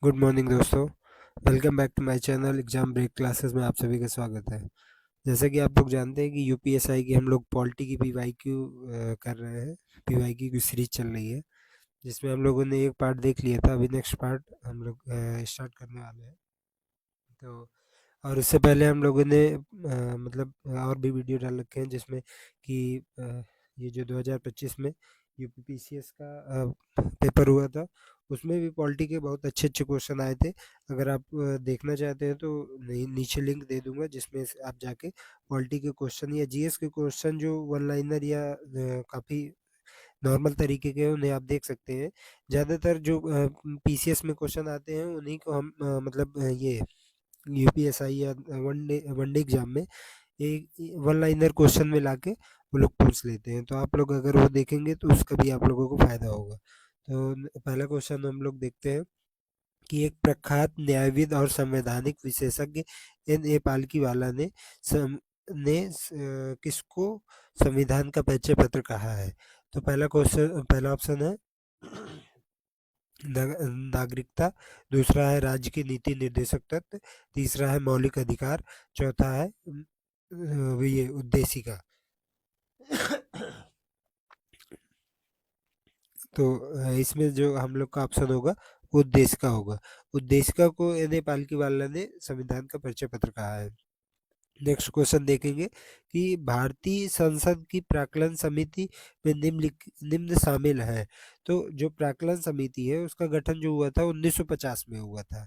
Good morning दोस्तों। Welcome back to my channel exam break classes में आप सभी का स्वागत है। जैसा कि आप लोग जानते हैं कि यूपीएसआई की हम लोग पॉलिटी की पीवाईक्यू कर रहे हैं। पीवाईक्यू की सीरीज चल रही है जिसमें हम लोगों ने एक पार्ट देख लिया था। अभी नेक्स्ट पार्ट हम लोग स्टार्ट करने वाले हैं। तो और उससे पहले हम लोगों ने मतलब और भी वीडियो डाल रखे हैं जिसमें कि ये जो 2025 में यूपीपीसीएस का पेपर हुआ था उसमें भी पॉलिटी के बहुत अच्छे अच्छे क्वेश्चन आए थे। अगर आप देखना चाहते हैं तो नीचे लिंक दे दूंगा जिसमें से आप जाके पॉलिटी के क्वेश्चन या जीएस के क्वेश्चन जो वन लाइनर या काफ़ी नॉर्मल तरीके के उन्हें आप देख सकते हैं। ज़्यादातर जो पीसीएस में क्वेश्चन आते हैं उन्हीं को हम मतलब ये यूपीएसआई या वनडे एग्जाम में एक वन लाइनर क्वेश्चन में लाके वो लोग पूछ लेते हैं। तो आप लोग अगर वो देखेंगे तो उसका भी आप लोगों को फायदा होगा। तो पहला क्वेश्चन हम लोग देखते हैं कि एक प्रख्यात न्यायविद और संवैधानिक विशेषज्ञ एन ए पालकीवाला ने किसको संविधान का परिचय पत्र कहा है। तो पहला ऑप्शन है नागरिकता, दूसरा है राज्य की नीति निर्देशक तत्व, तीसरा है मौलिक अधिकार, चौथा है ये उद्देशिका। तो इसमें जो हम लोग का ऑप्शन होगा उद्देशिका होगा। उद्देशिका को एन पालकीवाला ने संविधान का परिचय पत्र कहा है। नेक्स्ट क्वेश्चन देखेंगे कि भारतीय संसद की प्राक्कलन समिति में निम्न शामिल है। तो जो प्राक्कलन समिति है उसका गठन जो हुआ था 1950 में हुआ था।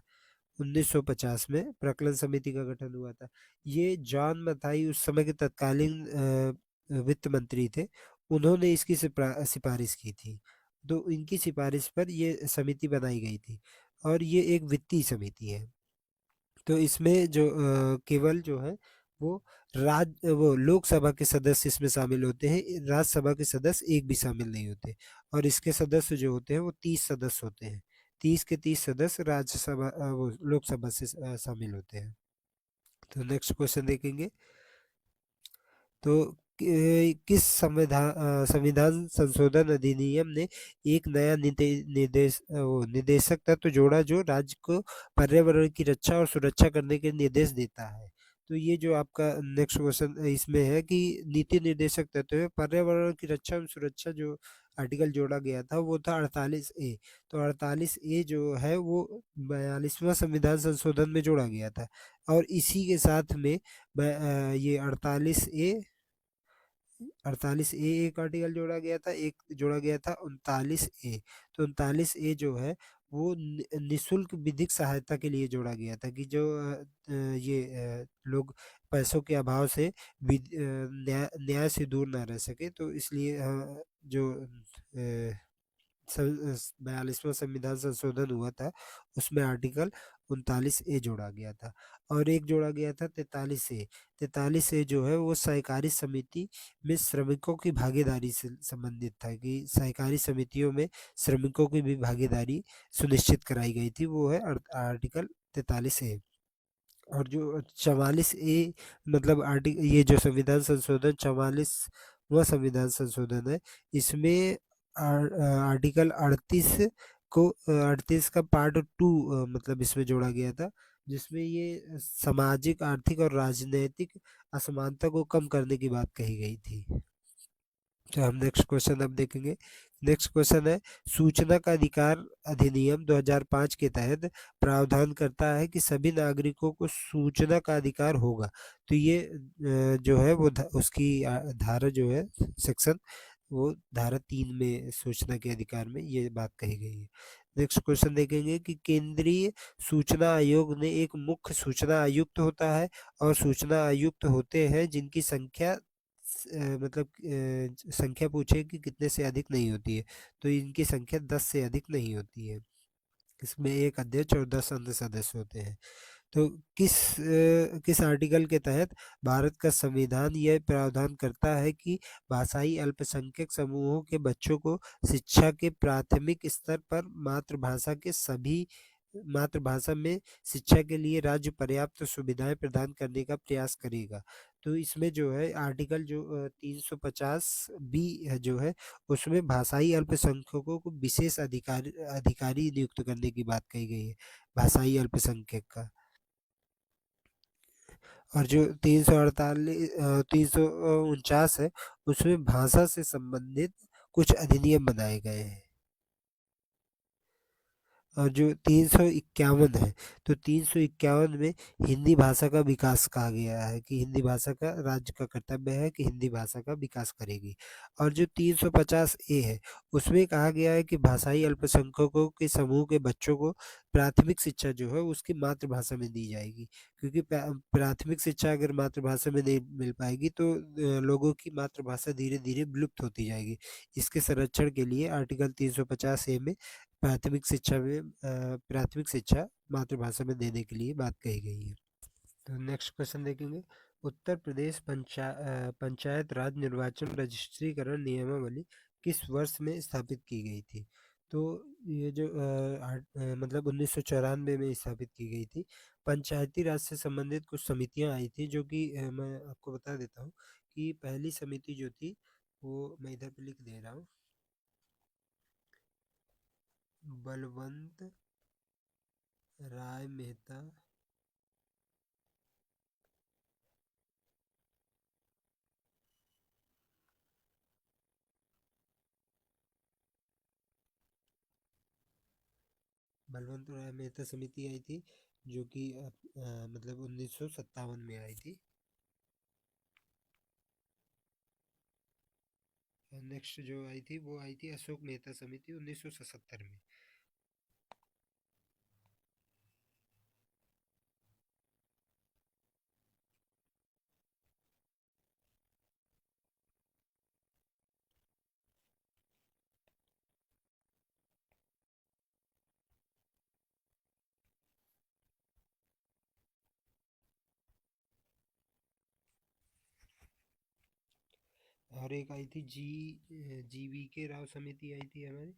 1950 में प्राक्कलन समिति का गठन हुआ था। ये जॉन मथाई उस समय के तत्कालीन वित्त मंत्री थे। उन्होंने इसकी सिफारिश की थी। तो इनकी सिफारिश पर ये समिति बनाई गई थी और ये एक वित्तीय समिति है। तो इसमें जो केवल जो है वो वो लोकसभा के सदस्य इसमें शामिल होते हैं। राज्यसभा के सदस्य एक भी शामिल नहीं होते। और इसके सदस्य जो होते हैं वो 30 सदस्य होते हैं। 30 के 30 सदस्य राज्यसभा वो लोकसभा से शामिल होते हैं। तो नेक्स्ट क्वेश्चन देखेंगे। तो संविधान संशोधन अधिनियम ने एक नया निदेशक तत्व जोड़ा जो राज्य को पर्यावरण की रक्षा और सुरक्षा करने के निर्देश देता है। तो ये जो आपका नेक्स्ट क्वेश्चन इसमें है कि नीति निर्देशक तत्व में पर्यावरण की रक्षा और सुरक्षा जो आर्टिकल जोड़ा गया था वो था 48A। तो 48A जो है वो 42वां संविधान संशोधन में जोड़ा गया था। और इसी के साथ में ये 48A एक आर्टिकल जोड़ा गया था, एक जोड़ा गया था 39A। तो 39A जो है वो निःशुल्क विधिक सहायता के लिए जोड़ा गया था कि जो लोग पैसों के अभाव से न्याय से दूर ना रह सके। तो इसलिए जो 42वां संविधान संशोधन हुआ था उसमें आर्टिकल 39A जोड़ा गया था। और एक जोड़ा गया था 43A। 43A जो है वो सहकारी समिति में श्रमिकों की भागीदारी से संबंधित था कि सहकारी समितियों में श्रमिकों की भी भागीदारी सुनिश्चित कराई गई थी। वो है आर्टिकल 43A। और जो 44A मतलब ये जो संविधान संशोधन 44वां संविधान संशोधन है इसमें आर्टिकल 38 को 38 का पार्ट 2 मतलब इसमें जोड़ा गया था जिसमें ये सामाजिक आर्थिक और राजनैतिक असमानता को कम करने की बात कही गई थी। तो हम नेक्स्ट क्वेश्चन अब देखेंगे। नेक्स्ट क्वेश्चन है सूचना का अधिकार अधिनियम 2005 के तहत प्रावधान करता है कि सभी नागरिकों को सूचना का अधिकार होगा। तो ये जो है वो उसकी धारा जो है सेक्शन वो धारा 3 में सूचना के अधिकार में ये बात कही गई है। नेक्स्ट क्वेश्चन देखेंगे कि केंद्रीय सूचना आयोग ने एक मुख्य सूचना आयुक्त होता है और सूचना आयुक्त होते हैं जिनकी संख्या मतलब संख्या पूछे कि कितने से अधिक नहीं होती है। तो इनकी संख्या 10 से अधिक नहीं होती है। इसमें एक अध्यक्ष और 10 अन्य सदस्य होते हैं। तो किस आर्टिकल के तहत भारत का संविधान यह प्रावधान करता है कि भाषाई अल्पसंख्यक समूहों के बच्चों को शिक्षा के प्राथमिक स्तर पर मातृभाषा में शिक्षा के लिए राज्य पर्याप्त सुविधाएं प्रदान करने का प्रयास करेगा। तो इसमें जो है आर्टिकल जो 350 बी जो है उसमें भाषाई अल्पसंख्यकों को विशेष अधिकारी नियुक्त करने की बात कही गई है, भाषाई अल्पसंख्यक का। और जो 349 है उसमें भाषा से संबंधित कुछ अधिनियम बनाए गए हैं। और जो 351 है, तो 351 में हिंदी भाषा का विकास कहा गया है कि हिंदी भाषा का राज्य का कर्तव्य है कि हिंदी भाषा का विकास करेगी। और जो 350 ए है उसमें कहा गया है कि भाषाई अल्पसंख्यकों के समूह के बच्चों को प्राथमिक शिक्षा जो है उसकी मातृभाषा में दी जाएगी, क्योंकि प्राथमिक शिक्षा अगर मातृभाषा में नहीं मिल पाएगी तो लोगों की मातृभाषा धीरे धीरे विलुप्त होती जाएगी। इसके संरक्षण के लिए आर्टिकल 350 ए में प्राथमिक शिक्षा मातृभाषा में देने के लिए बात कही गई है। तो नेक्स्ट क्वेश्चन देखेंगे, उत्तर प्रदेश पंचायत राज निर्वाचन रजिस्ट्रीकरण नियमावली किस वर्ष में स्थापित की गई थी? तो ये जो मतलब 1994 में स्थापित की गई थी। पंचायती राज से संबंधित कुछ समितियां आई थी, जो कि मैं आपको बता देता हूँ कि पहली समिति जो थी वो मैं इधर पे लिख दे रहा हूँ, बलवंत राय मेहता बलवंत राय मेहता समिति आई थी, जो कि मतलब 1957 में आई थी। नेक्स्ट जो आई थी वो आई थी अशोक मेहता समिति 1977 में। और एक आई थी जी वी के राव समिति आई थी हमारी।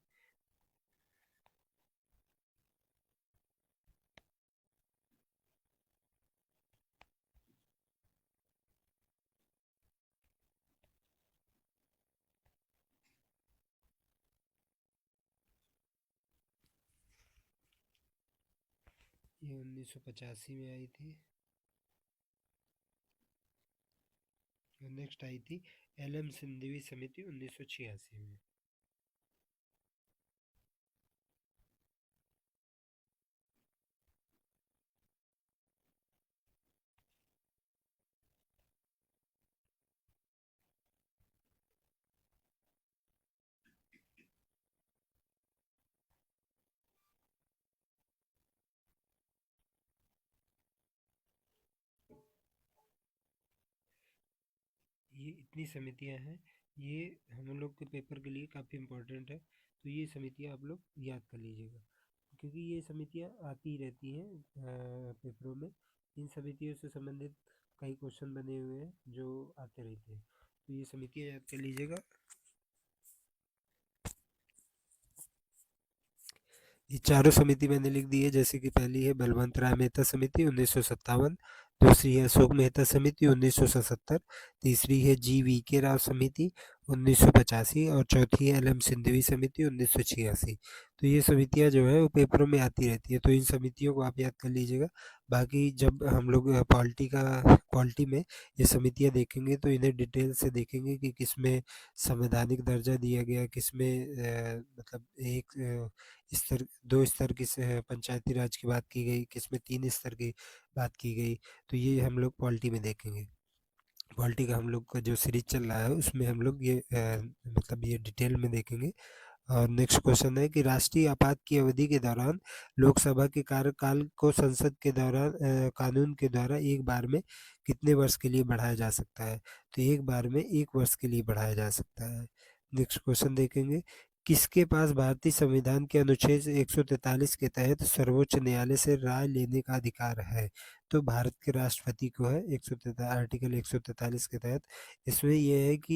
ये 1985 में आई थी। और नेक्स्ट आई थी एल एम सिंधवी समिति 1986 में। ये इतनी समितियां हैं, ये हम लोग के पेपर के लिए काफ़ी इम्पोर्टेंट है, तो ये समितियां आप लोग याद कर लीजिएगा, क्योंकि ये समितियां आती रहती हैं पेपरों में। इन समितियों से संबंधित कई क्वेश्चन बने हुए हैं जो आते रहते हैं, तो ये समितियां याद कर लीजिएगा। ये चारों समिति मैंने लिख दी है, जैसे कि पहली है बलवंत राय मेहता समिति 1957, दूसरी है अशोक मेहता समिति 1977, तीसरी है जी.वी.के. राव समिति 1985 और चौथी है एल.एम. सिंधवी समिति 1986। तो ये समितियां जो है वो पेपरों में आती रहती है, तो इन समितियों को आप याद कर लीजिएगा। बाकी जब हम लोग पॉलिटी में ये समितियां देखेंगे तो इन्हें डिटेल से देखेंगे कि किसमें संवैधानिक दर्जा दिया गया, किसमें मतलब एक स्तर, 2 स्तर की पंचायती राज की बात की गई, किसमें 3 स्तर की बात की गई, तो ये हम लोग पॉलिटी में देखेंगे। पॉलिटी का हम लोग का जो सीरीज चल रहा है उसमें हम लोग ये मतलब ये डिटेल में देखेंगे। और नेक्स्ट क्वेश्चन है कि राष्ट्रीय आपात की अवधि के दौरान लोकसभा के कार्यकाल को संसद के दौरान कानून के द्वारा एक बार में कितने वर्ष के लिए बढ़ाया जा सकता है? तो एक बार में 1 वर्ष के लिए बढ़ाया जा सकता है। नेक्स्ट क्वेश्चन देखेंगे, किसके पास भारतीय संविधान के अनुच्छेद 143 के तहत सर्वोच्च न्यायालय से राय लेने का अधिकार है? तो भारत के राष्ट्रपति को है, आर्टिकल 143 के तहत। इसमें ये है कि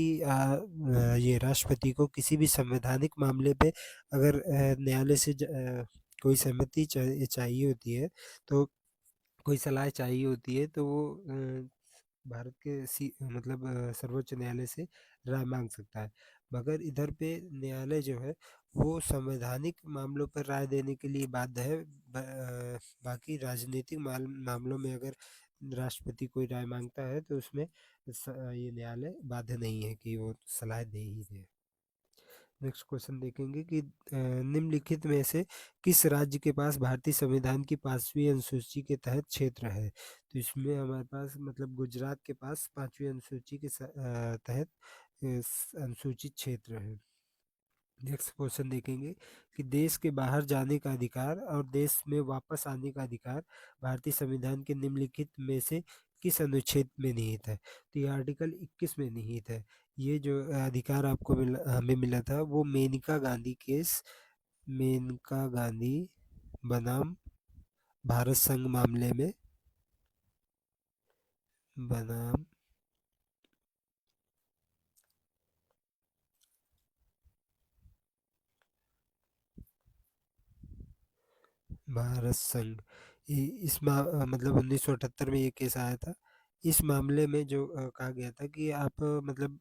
ये राष्ट्रपति को किसी भी संवैधानिक मामले पे अगर न्यायालय से कोई सहमति चाहिए होती है, तो कोई सलाह चाहिए होती है, तो वो भारत के मतलब सर्वोच्च न्यायालय से राय मांग सकता है। मगर इधर पे न्यायालय जो है वो संवैधानिक मामलों पर राय देने के लिए बाध्य है। बाकी राजनीतिक मामलों में अगर राष्ट्रपति कोई राय मांगता है तो उसमें ये न्यायालय बाध्य नहीं है कि वो सलाह दे ही दे। नेक्स्ट क्वेश्चन देखेंगे कि निम्नलिखित में से किस राज्य के पास भारतीय संविधान की 5वीं अनुसूची के तहत क्षेत्र है। तो इसमें हमारे पास मतलब गुजरात के पास 5वीं अनुसूची के तहत अनुसूचित क्षेत्र है। नेक्स्ट क्वेश्चन देखेंगे कि देश के बाहर जाने का अधिकार और देश में वापस आने का अधिकार भारतीय संविधान के निम्नलिखित में से किस अनुच्छेद में निहित है। तो ये आर्टिकल 21 में निहित है। ये जो अधिकार आपको हमें मिला था वो मेनका गांधी केस, मेनका गांधी बनाम भारत संघ मामले में, बनाम भारत संघ। मतलब 1978 में ये केस आया था। इस मामले में जो कहा गया था कि आप मतलब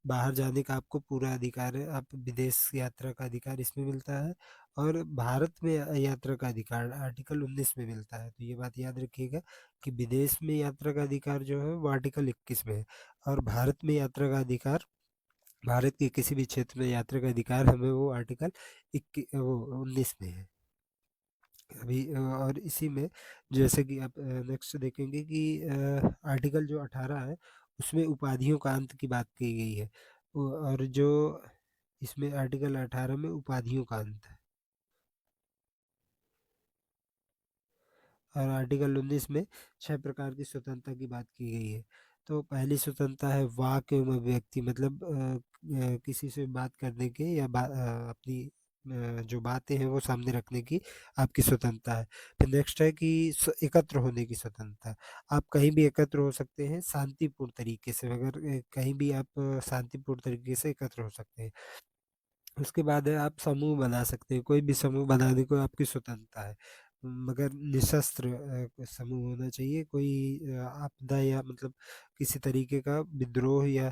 बाहर जाने का आपको पूरा अधिकार है, आप विदेश यात्रा का अधिकार इसमें मिलता है और भारत में यात्रा का अधिकार आर्टिकल 19 में मिलता है। तो ये बात याद रखिएगा कि विदेश में यात्रा का अधिकार जो है वो आर्टिकल 21 में है और भारत में यात्रा का अधिकार, भारत के किसी भी क्षेत्र में यात्रा का अधिकार हमें वो आर्टिकल 19 में है। अभी और इसी में जैसे कि आप नेक्स्ट देखेंगे कि आर्टिकल जो 18 है उसमें उपाधियों का अंत की बात की गई है। और जो इसमें आर्टिकल 18 में उपाधियों का अंत है और आर्टिकल 19 में 6 प्रकार की स्वतंत्रता की बात की गई है। तो पहली स्वतंत्रता है वाक एवं अभिव्यक्ति, मतलब किसी से बात करने के या अपनी जो बातें हैं वो सामने रखने की आपकी स्वतंत्रता है। फिर नेक्स्ट है कि एकत्र होने की स्वतंत्रता। आप कहीं भी एकत्र हो सकते हैं शांतिपूर्ण तरीके से, अगर कहीं भी आप शांतिपूर्ण तरीके से एकत्र हो सकते हैं। उसके बाद है आप समूह बना सकते हैं, कोई भी समूह बनाने को आपकी स्वतंत्रता है, मगर निशस्त्र समूह होना चाहिए। कोई आपदा या मतलब किसी तरीके का विद्रोह या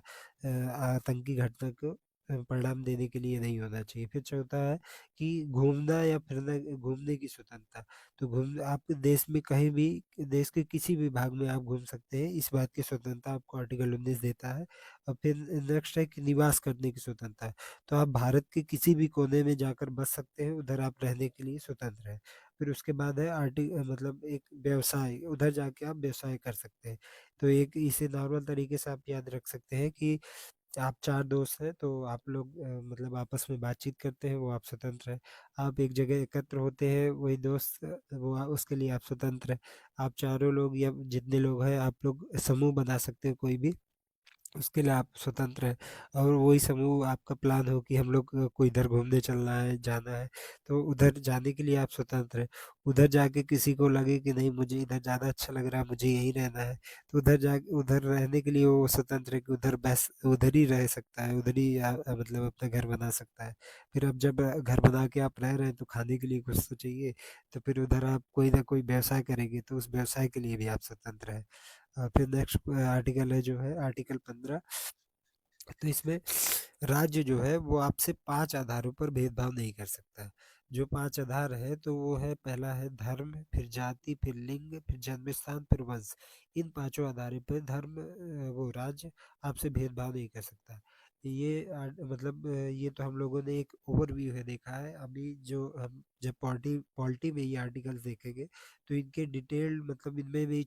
आतंकी घटना को परिणाम देने के लिए नहीं होना चाहिए। फिर चौथा है कि घूमना या फिरना, घूमने की स्वतंत्रता। तो घूम आप देश में कहीं भी, देश के किसी भी भाग में आप घूम सकते हैं, इस बात की स्वतंत्रता आपको आर्टिकल 19 देता है। और फिर नेक्स्ट है कि निवास करने की स्वतंत्रता। तो आप भारत के किसी भी कोने में जाकर बस सकते हैं, उधर आप रहने के लिए स्वतंत्र हैं। फिर उसके बाद है मतलब एक व्यवसाय, उधर जाके आप व्यवसाय कर सकते हैं। तो एक इसे नॉर्मल तरीके से आप याद रख सकते हैं कि आप 4 दोस्त हैं तो आप लोग मतलब आपस में बातचीत करते हैं, वो आप स्वतंत्र हैं। आप एक जगह एकत्र होते हैं वही दोस्त, उसके लिए आप स्वतंत्र हैं। आप चारों लोग या जितने लोग हैं आप लोग समूह बना सकते हैं कोई भी, उसके लिए आप स्वतंत्र हैं। और वही समूह आपका प्लान हो कि हम लोग को इधर घूमने चलना है, जाना है, तो उधर जाने के लिए आप स्वतंत्र हैं। उधर जाके किसी को लगे कि नहीं मुझे इधर ज़्यादा अच्छा लग रहा है, मुझे यहीं रहना है, तो उधर जा उधर रहने के लिए वो स्वतंत्र है कि उधर ही रह सकता है, उधर ही मतलब अपना घर बना सकता है। फिर अब जब घर बना के आप रह रहे हैं तो खाने के लिए कुछ तो चाहिए, तो फिर उधर आप कोई ना कोई व्यवसाय करेंगे तो उस व्यवसाय के लिए भी आप स्वतंत्र हैं। फिर नेक्स्ट आर्टिकल है जो है आर्टिकल 15। तो इसमें राज्य जो है वो आपसे 5 आधारों पर भेदभाव नहीं कर सकता। जो 5 आधार है तो वो है, पहला है धर्म, फिर जाति, फिर लिंग, फिर जन्म स्थान, फिर वंश। इन पांचों आधारों पर धर्म वो राज्य आपसे भेदभाव नहीं कर सकता। ये मतलब ये तो हम लोगों ने एक ओवरव्यू है देखा है। अभी जो हम जब पॉलिटी पॉलिटी में ये आर्टिकल्स देखेंगे तो इनके डिटेल्ड मतलब इनमें भी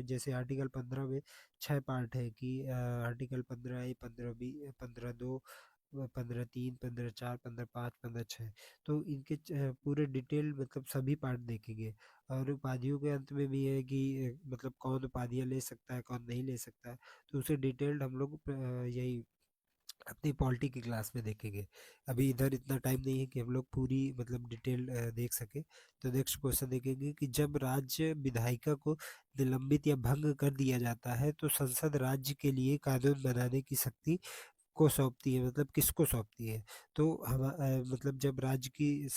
जैसे आर्टिकल 15 में 6 पार्ट है कि आर्टिकल 15 ए, 15 बी, 15 2, 15 3, 15 4, 15 5, 15 6। तो इनके पूरे डिटेल मतलब सभी पार्ट देखेंगे। और उपाधियों के अंत में भी है कि मतलब कौन उपाधियां ले सकता है कौन नहीं ले सकता है। तो उसे डिटेल्ड हम लोग यही अपनी पॉलिटी की क्लास में देखेंगे। अभी इधर इतना टाइम नहीं है कि हम लोग पूरी मतलब डिटेल देख सके। तो नेक्स्ट क्वेश्चन देखेंगे कि जब राज्य विधायिका को निलंबित या भंग कर दिया जाता है तो संसद राज्य के लिए कानून बनाने की शक्ति को सौंपती है, मतलब किसको सौंपती है। तो हम मतलब जब राज्य की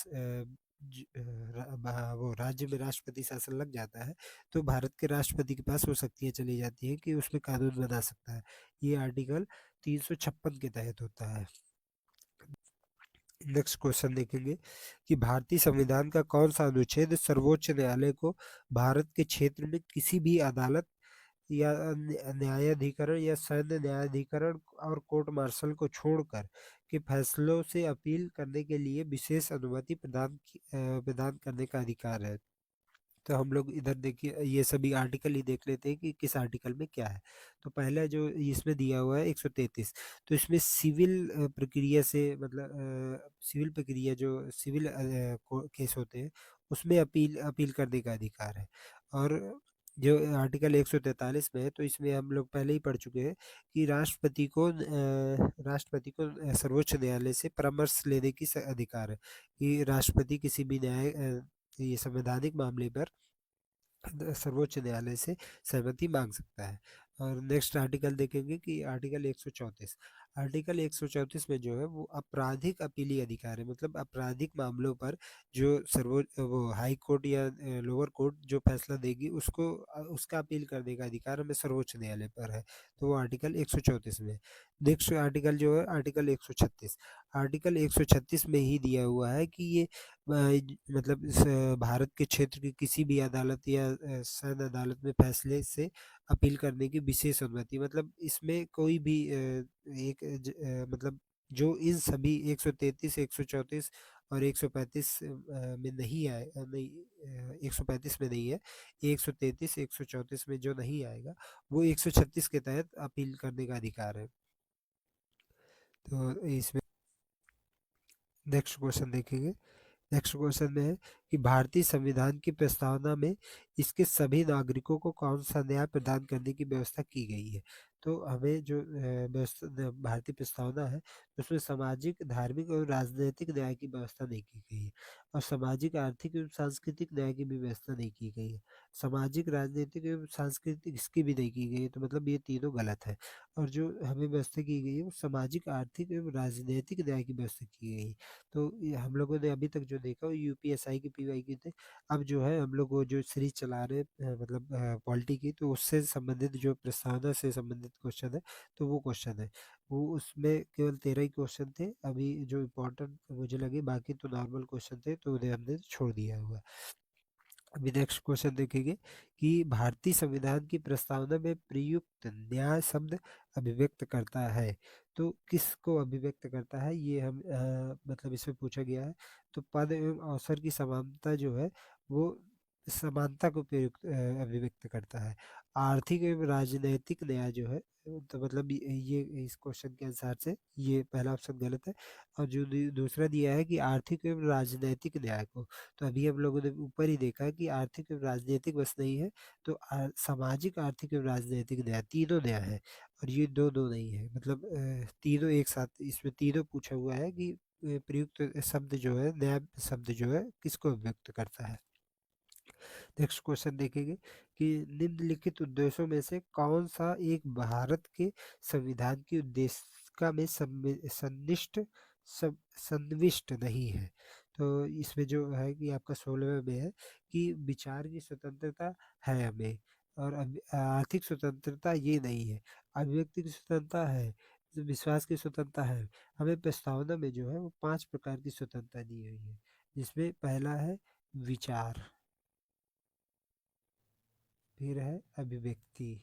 वो राज्य में राष्ट्रपति शासन लग जाता है, तो भारत के राष्ट्रपति के पास वो शक्तियाँ चली जाती हैं कि उसमें कानून बना सकता है। ये आर्टिकल 356 के तहत होता है। नेक्स्ट क्वेश्चन देखेंगे कि भारतीय संविधान का कौन सा अनुच्छेद सर्वोच्च न्यायालय को भारत के क्षेत्र में किसी भी अदालत या न्यायाधिकरण या सैन्य न्यायाधिकरण और कोर्ट मार्शल को छोड़कर के फैसलों से अपील करने के लिए विशेष अनुमति प्रदान करने का अधिकार है। तो हम लोग इधर देखिए ये सभी आर्टिकल ही देख लेते हैं कि किस आर्टिकल में क्या है। तो पहला जो इसमें दिया हुआ है 133, तो इसमें सिविल प्रक्रिया से मतलब सिविल प्रक्रिया जो सिविल केस होते हैं उसमें अपील अपील करने का अधिकार है। और जो आर्टिकल 143 में है तो इसमें हम लोग पहले ही पढ़ चुके हैं कि राष्ट्रपति को सर्वोच्च न्यायालय से परामर्श लेने की अधिकार है कि राष्ट्रपति किसी भी ये संवैधानिक मामले पर सर्वोच्च न्यायालय से सहमति मांग सकता है। और नेक्स्ट आर्टिकल देखेंगे कि आर्टिकल 134, आर्टिकल 134 में जो है वो आपराधिक अपीली अधिकार है, मतलब आपराधिक मामलों पर जो सर्वोच्च वो हाई कोर्ट या लोअर कोर्ट जो फैसला देगी उसको उसका अपील करने का अधिकार हमें सर्वोच्च न्यायालय पर है। तो वो आर्टिकल 134 में। नेक्स्ट आर्टिकल जो है आर्टिकल 136, आर्टिकल 136 में ही दिया हुआ है कि ये मतलब भारत के क्षेत्र की किसी भी अदालत या सैन्य अदालत में फैसले से अपील करने की विशेष अनुमति, मतलब इसमें कोई भी मतलब जो इन सभी 133, 134 और 135 में नहीं आए नहीं 135 में नहीं है, 133, 134 में जो नहीं आएगा वो 136 के तहत अपील करने का अधिकार है। तो इसमें नेक्स्ट क्वेश्चन देखेंगे। नेक्स्ट क्वेश्चन में है कि भारतीय संविधान की प्रस्तावना में इसके सभी नागरिकों को कौन सा न्याय प्रदान करने की व्यवस्था की गई है। तो हमें जो भारतीय प्रस्तावना है उसमें सामाजिक, धार्मिक और राजनीतिक न्याय की व्यवस्था नहीं की गई है, और सामाजिक, आर्थिक एवं सांस्कृतिक न्याय की भी व्यवस्था नहीं की गई है। सामाजिक, राजनीतिक एवं सांस्कृतिक इसकी भी नहीं की गई है, तो मतलब ये तीनों गलत है। और जो हमें व्यवस्था की गई है वो सामाजिक, आर्थिक एवं राजनीतिक न्याय की व्यवस्था की गई है। तो ये हम लोगों ने अभी तक जो देखा वो यूपीएसआई की पीवाई की थे। अब जो है हम लोग वो जो सीरीज चला रहे हैं मतलब पॉलिटी की, तो उससे संबंधित जो प्रस्तावना से संबंधित क्वेश्चन है तो वो क्वेश्चन है। वो उसमें केवल 13 ही क्वेश्चन थे अभी जो इम्पोर्टेंट मुझे लगे, बाकी तो नॉर्मल क्वेश्चन थे तो उन्हें हमने छोड़ दिया हुआ है। अभी नेक्स्ट क्वेश्चन देखेंगे कि भारतीय संविधान की प्रस्तावना में प्रयुक्त न्याय शब्द अभिव्यक्त करता है, तो किसको अभिव्यक्त करता है ये हम मतलब इसमें पूछा गया है। तो पद एवं अवसर की समानता जो है वो समानता को प्रयुक्त अभिव्यक्त करता है। आर्थिक एवं राजनैतिक न्याय जो है तो मतलब ये इस क्वेश्चन के अनुसार से ये पहला ऑप्शन गलत है। और जो दूसरा दिया है कि आर्थिक एवं राजनैतिक न्याय को, तो अभी हम लोगों ने ऊपर ही देखा है कि आर्थिक एवं राजनीतिक बस नहीं है, तो सामाजिक, आर्थिक एवं राजनीतिक न्याय तीनों न्याय है। और ये दो दो नहीं है, मतलब तीनों एक साथ इसमें तीनों पूछा हुआ है कि प्रयुक्त शब्द जो है, न्याय शब्द जो है किसको व्यक्त करता है। नेक्स्ट क्वेश्चन देखेंगे कि निम्नलिखित उद्देश्यों में से कौन सा एक भारत के संविधान की उद्देशिका में सन्निष्ठ सन्निविष्ट नहीं है। तो इसमें जो है कि आपका 16वें में है कि विचार की स्वतंत्रता है हमें, और आर्थिक स्वतंत्रता ये नहीं है। अभिव्यक्ति की स्वतंत्रता है, विश्वास की स्वतंत्रता है। हमें प्रस्तावना में जो है वो 5 प्रकार की स्वतंत्रता दी हुई है, जिसमें पहला है विचार, फिर है अभिव्यक्ति,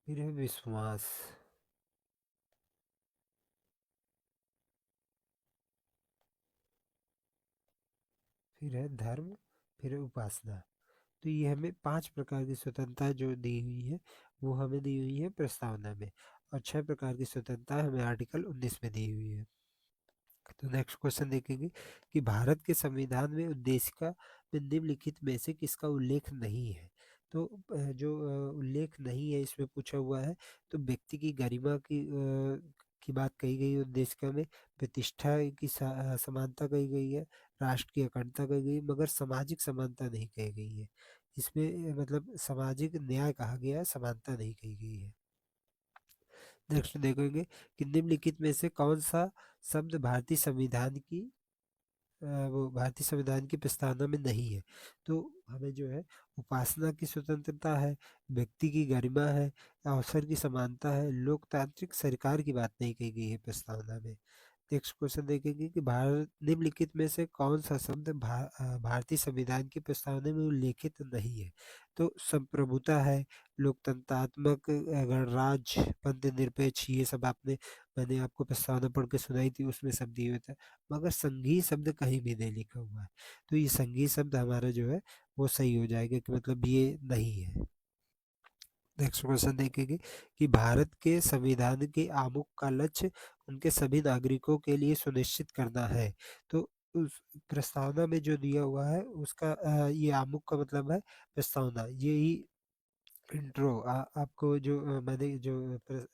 फिर है विश्वास, फिर है धर्म, फिर है उपासना। तो ये हमें 5 प्रकार की स्वतंत्रता जो दी हुई है वो हमें दी हुई है प्रस्तावना में, और 6 प्रकार की स्वतंत्रता हमें आर्टिकल 19 में दी हुई है। तो नेक्स्ट क्वेश्चन देखेंगे कि भारत के संविधान में उद्देशिका में निम्नलिखित में से किसका उल्लेख नहीं है। तो जो उल्लेख नहीं है इसमें पूछा हुआ है, तो व्यक्ति की गरिमा की बात कही गई है उद्देशिका में, प्रतिष्ठा की समानता कही गई है, राष्ट्र की अखंडता कही गई, मगर सामाजिक समानता नहीं कही गई है। इसमें मतलब सामाजिक न्याय कहा गया है, समानता नहीं कही गई है। नेक्स्ट देखेंगे कि निम्नलिखित में से कौन सा शब्द भारतीय संविधान की वो भारतीय संविधान की प्रस्तावना में नहीं है। तो हमें जो है उपासना की स्वतंत्रता है, व्यक्ति की गरिमा है, अवसर की समानता है, लोकतांत्रिक सरकार की बात नहीं कही गई है प्रस्तावना में। नेक्स्ट क्वेश्चन देखेंगे कि भारत निम्नलिखित में से कौन सा शब्द भारतीय संविधान की प्रस्तावना में उल्लेखित नहीं है। तो संप्रभुता है, लोकतंत्रात्मक गणराज्य, पंथ ये सब आपने मैंने आपको प्रस्तावना पढ़ के सुनाई थी, उसमें सब दिए हुए थे। मगर संघीय शब्द कहीं भी नहीं लिखा हुआ है। तो ये संघीय शब्द हमारा जो है वो सही हो जाएगा कि मतलब ये नहीं है। नेक्स्ट क्वेश्चन देखेंगे कि भारत के संविधान के आमुख का लक्ष्य उनके सभी नागरिकों के लिए सुनिश्चित करना है। तो उस प्रस्तावना में जो दिया हुआ है उसका ये आमुख का मतलब है प्रस्तावना। यही इंट्रो आपको जो मैंने जो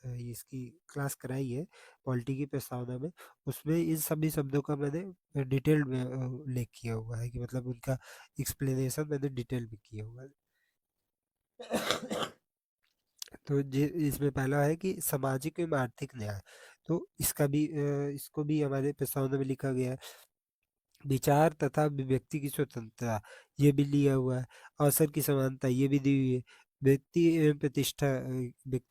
इसकी क्लास कराई है पॉलिटी की प्रस्तावना में, उसमें इन सभी शब्दों का मैंने डिटेल में उल्लेख किया हुआ है कि मतलब उनका एक्सप्लेनेशन मैंने डिटेल में किया हुआ है। तो इसमें पहला है कि सामाजिक एवं आर्थिक न्याय। तो इसका भी इसको भी हमारे प्रस्तावना में लिखा गया है। विचार तथा अभिव्यक्ति की स्वतंत्रता, ये भी लिया हुआ है। अवसर की समानता, ये भी दी हुई है। व्यक्ति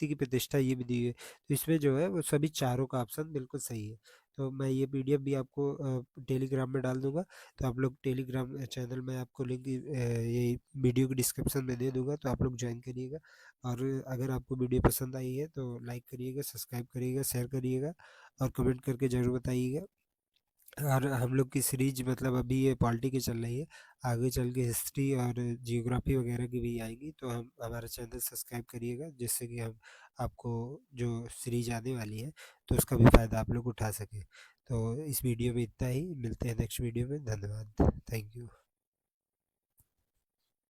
की प्रतिष्ठा, ये भी दी हुई है। तो इसमें जो है वो सभी चारों का ऑप्शन बिल्कुल सही है। तो मैं ये पीडीएफ भी आपको टेलीग्राम में डाल दूंगा। तो आप लोग टेलीग्राम चैनल में आपको लिंक ये वीडियो के डिस्क्रिप्शन में दे दूंगा, तो आप लोग ज्वाइन करिएगा। और अगर आपको वीडियो पसंद आई है तो लाइक करिएगा, सब्सक्राइब करिएगा, शेयर करिएगा और कमेंट करके ज़रूर बताइएगा। और हम लोग की सीरीज मतलब अभी ये पॉलिटी की चल रही है, आगे चल के हिस्ट्री और जियोग्राफी वगैरह की भी आएगी। तो हम हमारा चैनल सब्सक्राइब करिएगा, जिससे कि हम आपको जो सीरीज आने वाली है तो उसका भी फ़ायदा आप लोग उठा सकें। तो इस वीडियो में इतना ही, मिलते हैं नेक्स्ट वीडियो में। धन्यवाद, थैंक यू।